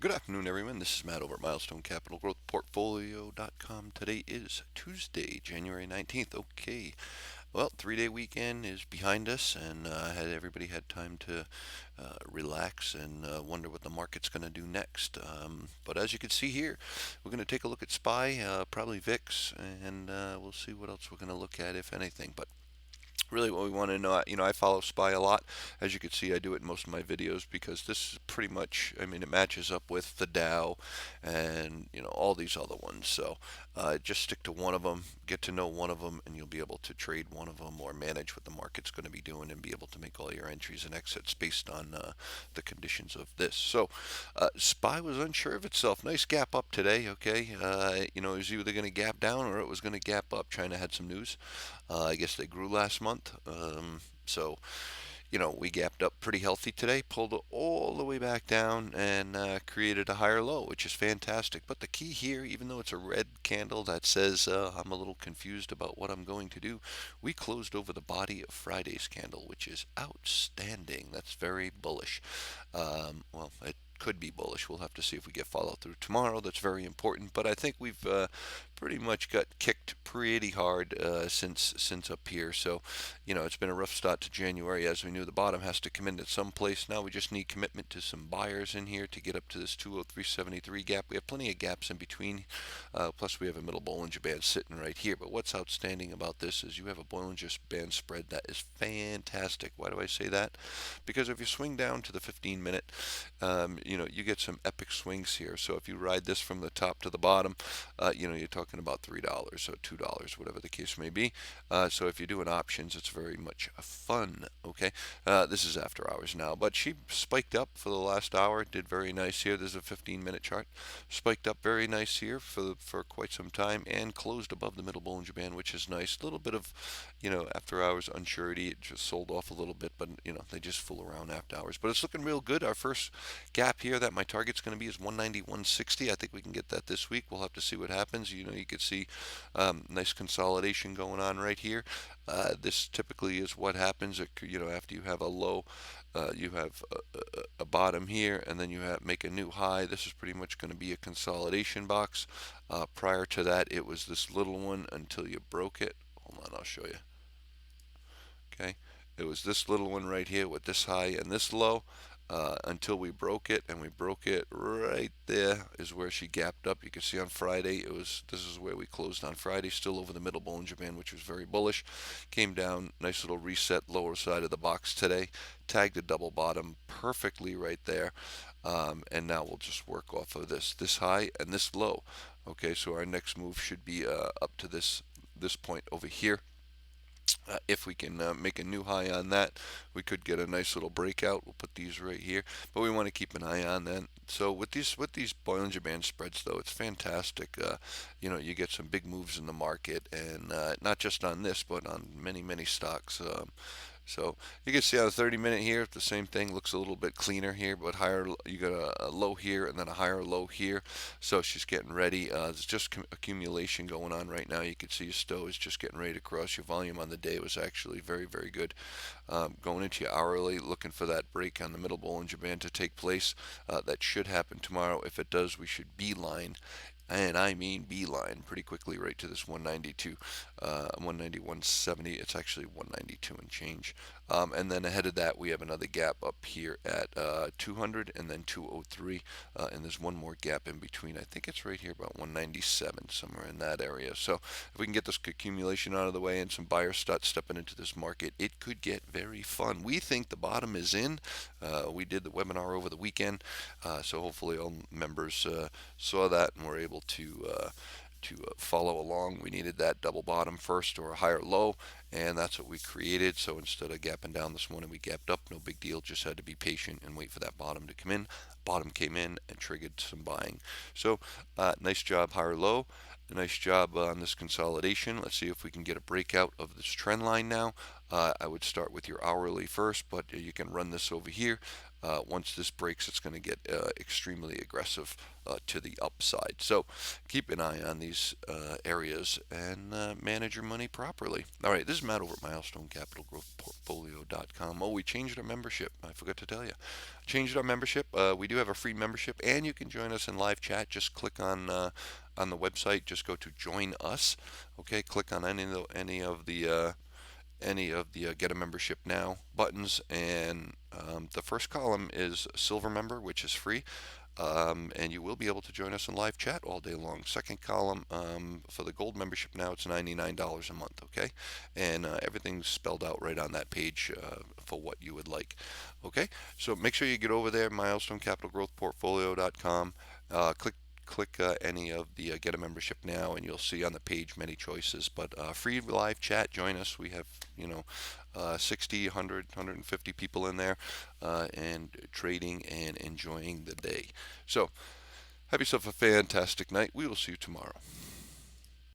Good afternoon, everyone. This is Matt over at Milestone Capital Growth Portfolio.com. Today is Tuesday, January 19th. Okay, well, 3-day weekend is behind us, and had everybody had time to relax and wonder what the market's going to do next. But as you can see here, we're going to take a look at SPY, probably VIX, and we'll see what else we're going to look at, if anything. But really what we want to know, I follow SPY a lot. As you can see, I do it in most of my videos because this is pretty much, it matches up with the Dow and, all these other ones. So just stick to one of them, get to know one of them, and you'll be able to trade one of them or manage what the market's going to be doing and be able to make all your entries and exits based on the conditions of this. So SPY was unsure of itself. Nice gap up today, okay? It was either going to gap down or it was going to gap up. China had some news. I guess they grew last month. So we gapped up pretty healthy today, pulled it all the way back down, and created a higher low, which is fantastic. But the key here, even though it's a red candle that says I'm a little confused about what I'm going to do, we closed over the body of Friday's candle, which is outstanding. That's very bullish. Well, it could be bullish. We'll have to see if we get follow through tomorrow. That's very important. But I think we've pretty much got kicked pretty hard since up here. So, it's been a rough start to January. As we knew, the bottom has to come in at some place. Now we just need commitment to some buyers in here to get up to this 203.73 gap. We have plenty of gaps in between. Plus, we have a middle Bollinger Band sitting right here. But what's outstanding about this is you have a Bollinger Band spread that is fantastic. Why do I say that? Because if you swing down to the 15-minute, you get some epic swings here. So if you ride this from the top to the bottom, you're talking about $3 or $2, whatever the case may be. So if you're doing options, it's very much fun. Okay, this is after hours now, but she spiked up for the last hour. Did very nice here. There's a 15-minute chart. Spiked up very nice here for quite some time and closed above the middle Bollinger Band, which is nice. A little bit of after hours unsurety. It just sold off a little bit, but they just fool around after hours. But it's looking real good. Our first gap here that my target's going to be is 190.160. I think we can get that this week. We'll have to see what happens. You could see nice consolidation going on right here. This typically is what happens. After you have a low, you have a bottom here, and then you make a new high. This is pretty much going to be a consolidation box. Prior to that, it was this little one until you broke it. Hold on, I'll show you. Okay, it was this little one right here with this high and this low. Until we broke it, and we broke it right there is where she gapped up. You can see on Friday this is where we closed on Friday, still over the middle Bollinger Band, which was very bullish. Came down, nice little reset, lower side of the box today, tagged a double bottom perfectly right there, and now we'll just work off of this high and this low. Okay, so our next move should be up to this point over here. If we can make a new high on that, we could get a nice little breakout. We'll put these right here, but we want to keep an eye on that. So with these Bollinger Band spreads, though, it's fantastic. You get some big moves in the market, and not just on this, but on many stocks. So you can see on the 30-minute here, the same thing looks a little bit cleaner here, but higher. You got a low here and then a higher low here. So she's getting ready. There's just accumulation going on right now. You can see your Stowe is just getting ready to cross. Your volume on the day was actually very good. Going into your hourly, looking for that break on the middle Bollinger Band to take place. That should happen tomorrow. If it does, we should beeline, and I mean beeline, pretty quickly right to this 192, 190, It's actually 192 and change. And then ahead of that, we have another gap up here at 200 and then 203. And there's one more gap in between. I think it's right here about 197, somewhere in that area. So if we can get this accumulation out of the way and some buyers start stepping into this market, it could get very fun. We think the bottom is in. We did the webinar over the weekend, so hopefully all members saw that and were able to follow along. We needed that double bottom first or a higher low, and that's what we created. So instead of gapping down this morning, we gapped up. No big deal. Just had to be patient and wait for that bottom to come in. Bottom came in and triggered some buying. So nice job, higher low. Nice job on this consolidation. Let's see if we can get a breakout of this trend line now. I would start with your hourly first, but you can run this over here. Once this breaks, it's going to get extremely aggressive to the upside. So keep an eye on these areas and manage your money properly. All right, this is Matt over at milestonecapitalgrowthportfolio.com. Oh, we changed our membership. I forgot to tell you. Changed our membership. We do have a free membership, and you can join us in live chat. Just click on the website. Just go to join us. Okay, click on any of the get a membership now buttons, and the first column is silver member, which is free, and you will be able to join us in live chat all day long. Second column, for the gold membership now, it's $99 a month. Okay, and everything's spelled out right on that page for what you would like. Okay, so make sure you get over there, milestonecapitalgrowthportfolio.com. Click any of the get a membership now, and you'll see on the page many choices. But free live chat, join us. We have 60, 100, 150 people in there, and trading and enjoying the day. So have yourself a fantastic night. We will see you tomorrow.